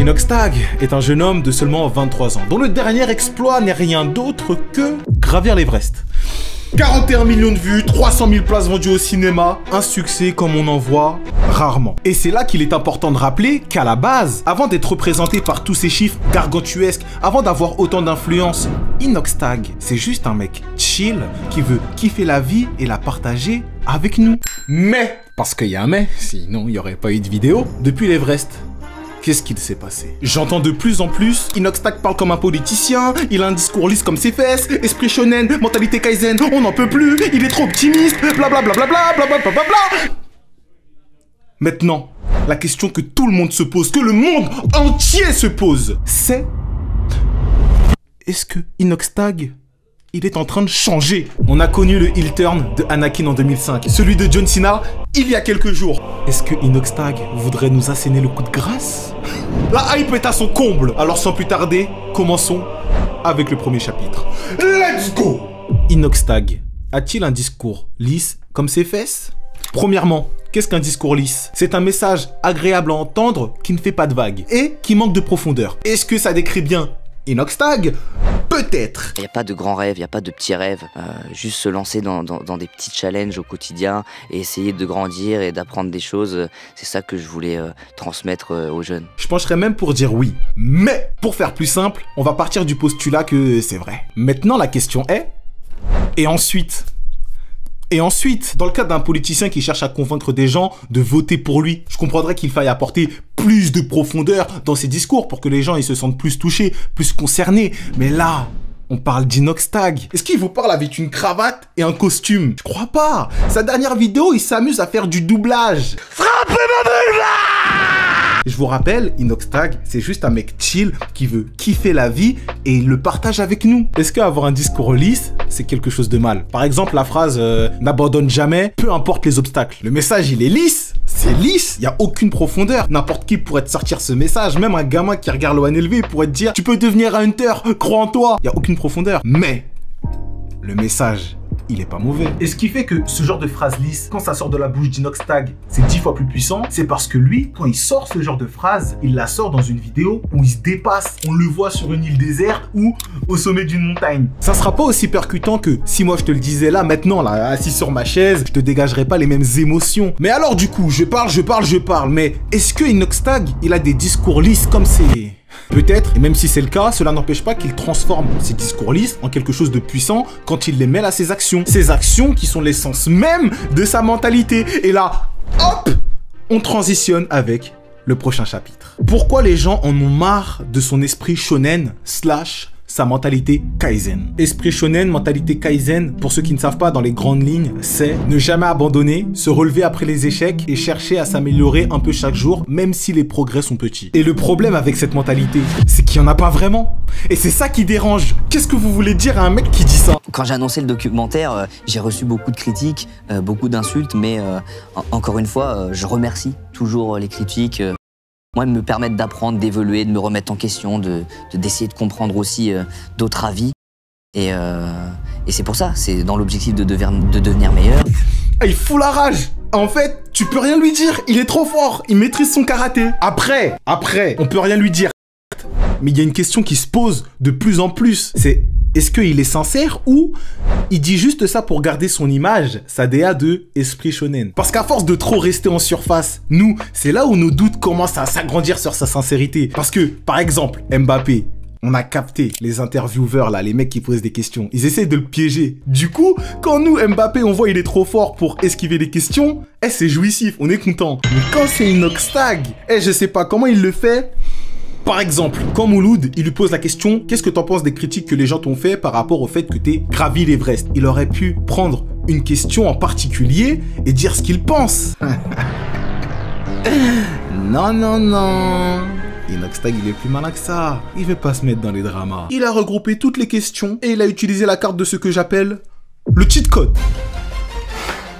Inoxtag est un jeune homme de seulement 23 ans, dont le dernier exploit n'est rien d'autre que gravir l'Everest. 41 millions de vues, 300 000 places vendues au cinéma, un succès comme on en voit rarement. Et c'est là qu'il est important de rappeler qu'à la base, avant d'être représenté par tous ces chiffres gargantuesques, avant d'avoir autant d'influence, Inoxtag, c'est juste un mec chill qui veut kiffer la vie et la partager avec nous. Mais, parce qu'il y a un mais, sinon il n'y aurait pas eu de vidéo, depuis l'Everest, qu'est-ce qu'il s'est passé? J'entends de plus en plus, Inoxtag parle comme un politicien, il a un discours lisse comme ses fesses, esprit shonen, mentalité kaizen, on n'en peut plus, il est trop optimiste, blablabla, blablabla. Maintenant, la question que tout le monde se pose, que le monde entier se pose, c'est... Est-ce que Inoxtag, il est en train de changer? On a connu le heel turn de Anakin en 2005, celui de John Cena il y a quelques jours. Est-ce que Inoxtag voudrait nous asséner le coup de grâce? La hype est à son comble. Alors sans plus tarder, commençons avec le premier chapitre. Let's go! Inoxtag a-t-il un discours lisse comme ses fesses? Premièrement, qu'est-ce qu'un discours lisse? C'est un message agréable à entendre qui ne fait pas de vagues et qui manque de profondeur. Est-ce que ça décrit bien Inoxtag? Peut-être. Il n'y a pas de grands rêves, il n'y a pas de petits rêves. Juste se lancer dans des petits challenges au quotidien et essayer de grandir et d'apprendre des choses. C'est ça que je voulais transmettre aux jeunes. Je pencherais même pour dire oui. Mais, pour faire plus simple, on va partir du postulat que c'est vrai. Maintenant, la question est... Et ensuite, dans le cas d'un politicien qui cherche à convaincre des gens de voter pour lui, je comprendrais qu'il faille apporter plus de profondeur dans ses discours pour que les gens ils se sentent plus touchés, plus concernés. Mais là, on parle d'Inoxtag. Est-ce qu'il vous parle avec une cravate et un costume? Je crois pas. Sa dernière vidéo, il s'amuse à faire du doublage. Frappez ma vulva! Je vous rappelle, Inoxtag, c'est juste un mec chill qui veut kiffer la vie et il le partage avec nous. Est-ce qu'avoir un discours lisse, c'est quelque chose de mal? Par exemple, la phrase « n'abandonne jamais, peu importe les obstacles ». Le message, il est lisse. C'est lisse, il n'y a aucune profondeur. N'importe qui pourrait te sortir ce message. Même un gamin qui regarde l'ONLV pourrait te dire « tu peux devenir un hunter, crois en toi ». Il n'y a aucune profondeur. Mais le message, il est pas mauvais. Et ce qui fait que ce genre de phrase lisse, quand ça sort de la bouche d'Inoxtag, c'est 10 fois plus puissant, c'est parce que lui, quand il sort ce genre de phrase, il la sort dans une vidéo où il se dépasse. On le voit sur une île déserte ou au sommet d'une montagne. Ça sera pas aussi percutant que si moi je te le disais là, maintenant, là, assis sur ma chaise, je te dégagerai pas les mêmes émotions. Mais alors du coup, je parle, mais est-ce que Inoxtag, il a des discours lisses comme c'est... Peut-être, et même si c'est le cas, cela n'empêche pas qu'il transforme ses discours lisses en quelque chose de puissant quand il les mêle à ses actions. Ses actions qui sont l'essence même de sa mentalité. Et là, hop, on transitionne avec le prochain chapitre. Pourquoi les gens en ont marre de son esprit shonen / sa mentalité kaizen. Esprit shonen, mentalité kaizen, pour ceux qui ne savent pas dans les grandes lignes, c'est ne jamais abandonner, se relever après les échecs et chercher à s'améliorer un peu chaque jour, même si les progrès sont petits. Et le problème avec cette mentalité, c'est qu'il n'y en a pas vraiment. Et c'est ça qui dérange. Qu'est-ce que vous voulez dire à un mec qui dit ça? Quand j'ai annoncé le documentaire, j'ai reçu beaucoup de critiques, beaucoup d'insultes, mais encore une fois, je remercie toujours les critiques. Moi, me permettent d'apprendre, d'évoluer, de me remettre en question, d'essayer de comprendre aussi d'autres avis. Et c'est pour ça, c'est dans l'objectif de devenir meilleur. Ah, il fout la rage. En fait, tu peux rien lui dire, il est trop fort, il maîtrise son karaté. Après, on peut rien lui dire. Mais il y a une question qui se pose de plus en plus, c'est est-ce qu'il est sincère ou il dit juste ça pour garder son image, sa DA de esprit shonen? Parce qu'à force de trop rester en surface, nous, c'est là où nos doutes commencent à s'agrandir sur sa sincérité. Parce que, par exemple, Mbappé, on a capté les intervieweurs là, les mecs qui posent des questions, ils essaient de le piéger. Du coup, quand nous, Mbappé, on voit il est trop fort pour esquiver les questions, c'est jouissif, on est content. Mais quand c'est Inoxtag, je sais pas comment il le fait. Par exemple, quand Mouloud, il lui pose la question « Qu'est-ce que t'en penses des critiques que les gens t'ont fait par rapport au fait que t'aies gravi l'Everest ?» Il aurait pu prendre une question en particulier et dire ce qu'il pense. Non. Inoxtag, il est plus malin que ça. Il veut pas se mettre dans les dramas. Il a regroupé toutes les questions et il a utilisé la carte de ce que j'appelle le cheat code.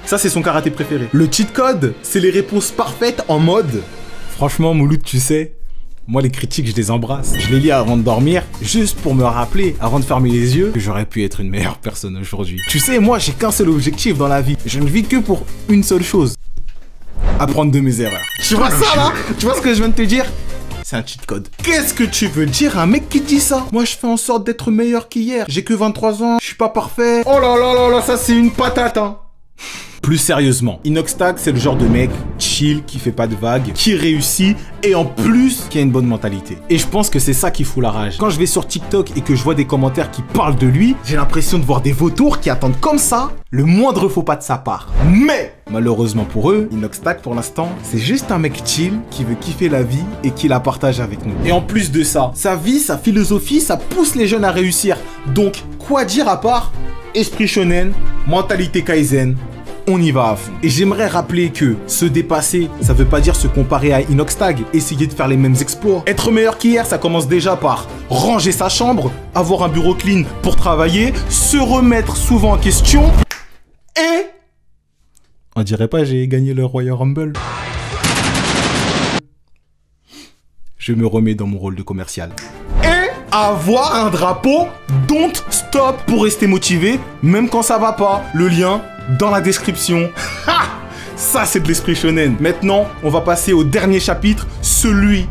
Ça, c'est son karaté préféré. Le cheat code, c'est les réponses parfaites en mode « Franchement, Mouloud, tu sais... » Moi, les critiques, je les embrasse. Je les lis avant de dormir, juste pour me rappeler, avant de fermer les yeux, que j'aurais pu être une meilleure personne aujourd'hui. Tu sais, moi, j'ai qu'un seul objectif dans la vie. Je ne vis que pour une seule chose. Apprendre de mes erreurs. Tu vois ça, là? Tu vois ce que je viens de te dire? C'est un cheat code. Qu'est-ce que tu veux dire à un mec qui dit ça? Moi, je fais en sorte d'être meilleur qu'hier. J'ai que 23 ans, je suis pas parfait. Oh là là là là, ça c'est une patate, hein. Plus sérieusement, Inoxtag, c'est le genre de mec chill, qui fait pas de vagues, qui réussit et en plus, qui a une bonne mentalité. Et je pense que c'est ça qui fout la rage. Quand je vais sur TikTok et que je vois des commentaires qui parlent de lui, j'ai l'impression de voir des vautours qui attendent comme ça le moindre faux pas de sa part. Mais, malheureusement pour eux, Inoxtag pour l'instant, c'est juste un mec chill qui veut kiffer la vie et qui la partage avec nous. Et en plus de ça, sa vie, sa philosophie, ça pousse les jeunes à réussir. Donc, quoi dire à part esprit shonen, mentalité kaizen, on y va à fond. Et j'aimerais rappeler que se dépasser, ça veut pas dire se comparer à Inoxtag, essayer de faire les mêmes exploits. Être meilleur qu'hier, ça commence déjà par ranger sa chambre, avoir un bureau clean pour travailler, se remettre souvent en question et... On dirait pas j'ai gagné le Royal Rumble. Je me remets dans mon rôle de commercial. Et avoir un drapeau Don't Stop pour rester motivé, même quand ça va pas. Le lien dans la description. Ha! Ça, c'est de l'esprit shonen. Maintenant, on va passer au dernier chapitre, celui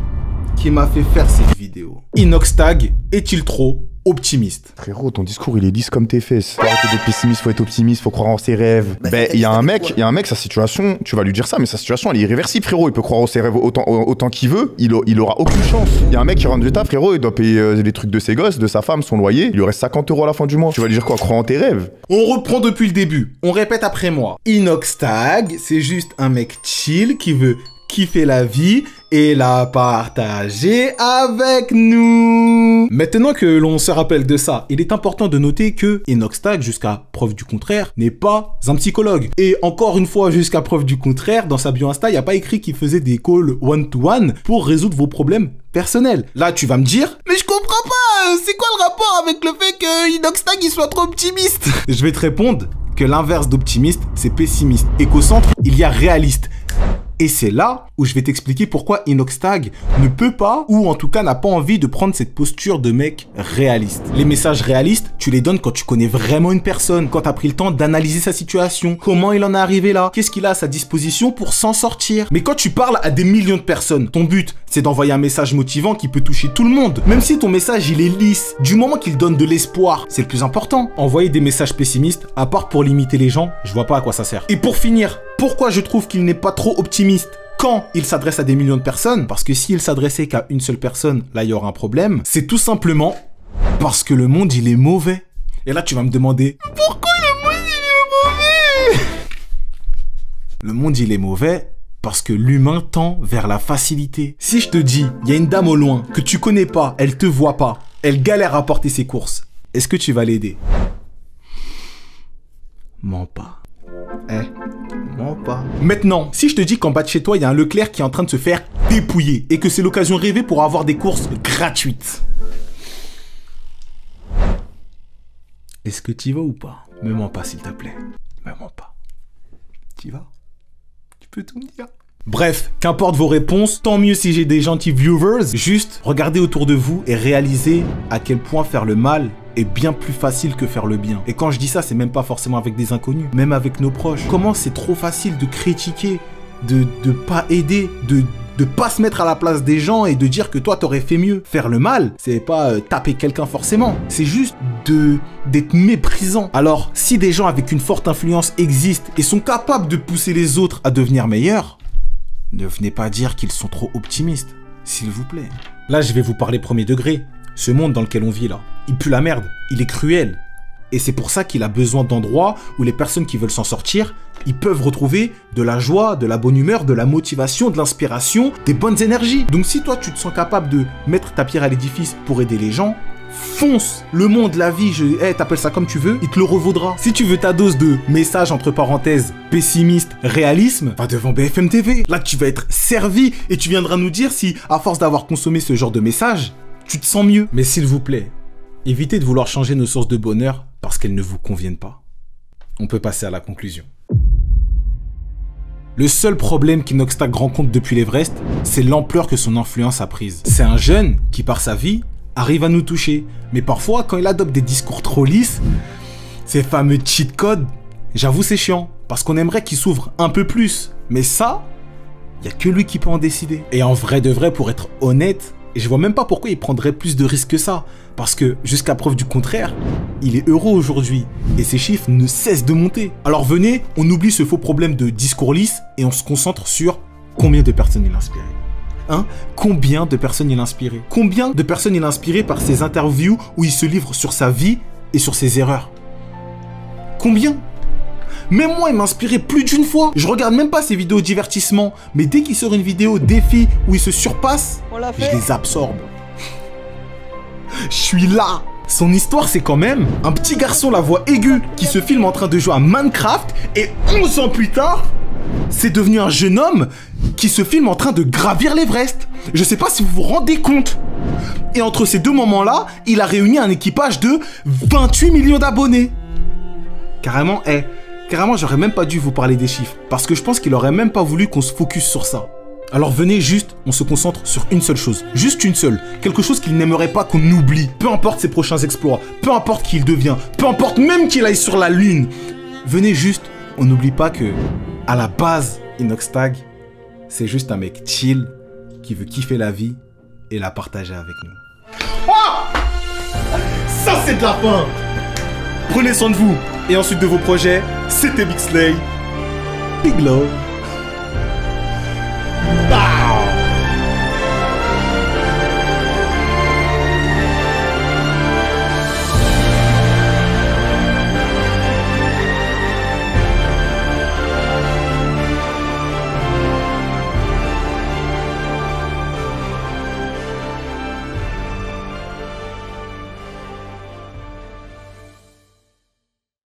qui m'a fait faire cette vidéo. Inoxtag est-il trop optimiste? Frérot, ton discours il est lisse comme tes fesses. Faut arrêter d'être pessimiste, faut être optimiste, faut croire en ses rêves. Ben, il y a un mec, sa situation, tu vas lui dire ça, mais sa situation elle est irréversible, frérot. Il peut croire en ses rêves autant qu'il veut, il aura aucune chance. Il y a un mec qui rentre du taf, frérot, il doit payer les trucs de ses gosses, de sa femme, son loyer. Il lui reste 50 € à la fin du mois. Tu vas lui dire quoi? Croire en tes rêves? On reprend depuis le début. On répète après moi. Inoxtag, c'est juste un mec chill qui veut kiffer la vie et la partager avec nous. Maintenant que l'on se rappelle de ça, il est important de noter que Inoxtag, jusqu'à preuve du contraire, n'est pas un psychologue. Et encore une fois, jusqu'à preuve du contraire, dans sa bio Insta, il n'y a pas écrit qu'il faisait des calls one-to-one pour résoudre vos problèmes personnels. Là, tu vas me dire, mais je comprends pas, c'est quoi le rapport avec le fait que Inoxtag il soit trop optimiste? Je vais te répondre que l'inverse d'optimiste, c'est pessimiste. Et qu'au centre, il y a réaliste. Et c'est là où je vais t'expliquer pourquoi Inoxtag ne peut pas, ou en tout cas n'a pas envie de prendre cette posture de mec réaliste. Les messages réalistes, tu les donnes quand tu connais vraiment une personne, quand tu as pris le temps d'analyser sa situation, comment il en est arrivé là, qu'est-ce qu'il a à sa disposition pour s'en sortir. Mais quand tu parles à des millions de personnes, ton but, c'est d'envoyer un message motivant qui peut toucher tout le monde. Même si ton message, il est lisse, du moment qu'il donne de l'espoir, c'est le plus important. Envoyer des messages pessimistes, à part pour limiter les gens, je vois pas à quoi ça sert. Et pour finir, pourquoi je trouve qu'il n'est pas trop optimiste quand il s'adresse à des millions de personnes? Parce que s'il s'adressait qu'à une seule personne, là il y aura un problème. C'est tout simplement parce que le monde il est mauvais. Et là tu vas me demander, pourquoi le monde il est mauvais? Le monde il est mauvais parce que l'humain tend vers la facilité. Si je te dis, il y a une dame au loin que tu connais pas, elle te voit pas, elle galère à porter ses courses, est-ce que tu vas l'aider? Mens pas. Mens pas. Maintenant, si je te dis qu'en bas de chez toi, il y a un Leclerc qui est en train de se faire dépouiller et que c'est l'occasion rêvée pour avoir des courses gratuites, est-ce que t'y vas ou pas? Me mens pas s'il te plaît. Me mens pas. T'y vas? Tu peux tout me dire. Bref, qu'importe vos réponses, tant mieux si j'ai des gentils viewers. Juste, regardez autour de vous et réalisez à quel point faire le mal est bien plus facile que faire le bien. Et quand je dis ça, c'est même pas forcément avec des inconnus, même avec nos proches. Comment c'est trop facile de critiquer, de pas aider, de pas se mettre à la place des gens et de dire que toi t'aurais fait mieux. Faire le mal, c'est pas taper quelqu'un forcément, c'est juste d'être méprisant. Alors, si des gens avec une forte influence existent et sont capables de pousser les autres à devenir meilleurs, ne venez pas dire qu'ils sont trop optimistes, s'il vous plaît. Là, je vais vous parler premier degré. Ce monde dans lequel on vit là, il pue la merde, il est cruel. Et c'est pour ça qu'il a besoin d'endroits où les personnes qui veulent s'en sortir, ils peuvent retrouver de la joie, de la bonne humeur, de la motivation, de l'inspiration, des bonnes énergies. Donc si toi tu te sens capable de mettre ta pierre à l'édifice pour aider les gens, fonce. Le monde, la vie, t'appelles ça comme tu veux, il te le revaudra. Si tu veux ta dose de message entre parenthèses, pessimiste, réalisme, va devant BFM TV. Là tu vas être servi et tu viendras nous dire si, à force d'avoir consommé ce genre de message, tu te sens mieux. Mais s'il vous plaît, évitez de vouloir changer nos sources de bonheur parce qu'elles ne vous conviennent pas. On peut passer à la conclusion. Le seul problème qu'Inoxtag rencontre depuis l'Everest, c'est l'ampleur que son influence a prise. C'est un jeune qui, par sa vie, arrive à nous toucher. Mais parfois, quand il adopte des discours trop lisses, ces fameux cheat codes, j'avoue c'est chiant. Parce qu'on aimerait qu'il s'ouvre un peu plus. Mais ça, Il n'y a que lui qui peut en décider. Et en vrai de vrai, pour être honnête, je vois même pas pourquoi il prendrait plus de risques que ça. Parce que, jusqu'à preuve du contraire, il est heureux aujourd'hui. Et ses chiffres ne cessent de monter. Alors venez, on oublie ce faux problème de discours lisse et on se concentre sur combien de personnes il a inspiré. Hein? Combien de personnes il a inspiré? Combien de personnes il a inspiré par ses interviews où il se livre sur sa vie et sur ses erreurs? Combien? Même moi, il m'a inspiré plus d'une fois. Je regarde même pas ses vidéos divertissement, mais dès qu'il sort une vidéo défi où il se surpasse, je les absorbe. Je suis là. Son histoire, c'est quand même un petit garçon la voix aiguë qui se filme en train de jouer à Minecraft et 11 ans plus tard, c'est devenu un jeune homme qui se filme en train de gravir l'Everest. Je sais pas si vous vous rendez compte. Et entre ces deux moments-là, il a réuni un équipage de 28 millions d'abonnés. Carrément, carrément, j'aurais même pas dû vous parler des chiffres. Parce que je pense qu'il aurait même pas voulu qu'on se focus sur ça. Alors venez juste, on se concentre sur une seule chose. Juste une seule. Quelque chose qu'il n'aimerait pas qu'on oublie. Peu importe ses prochains exploits. Peu importe qui il devient. Peu importe même qu'il aille sur la lune. Venez juste, on n'oublie pas que, à la base, Inoxtag, c'est juste un mec chill qui veut kiffer la vie et la partager avec nous. Oh! Ça c'est de la fin! Prenez soin de vous et ensuite de vos projets. C'était Big Slay. Big love.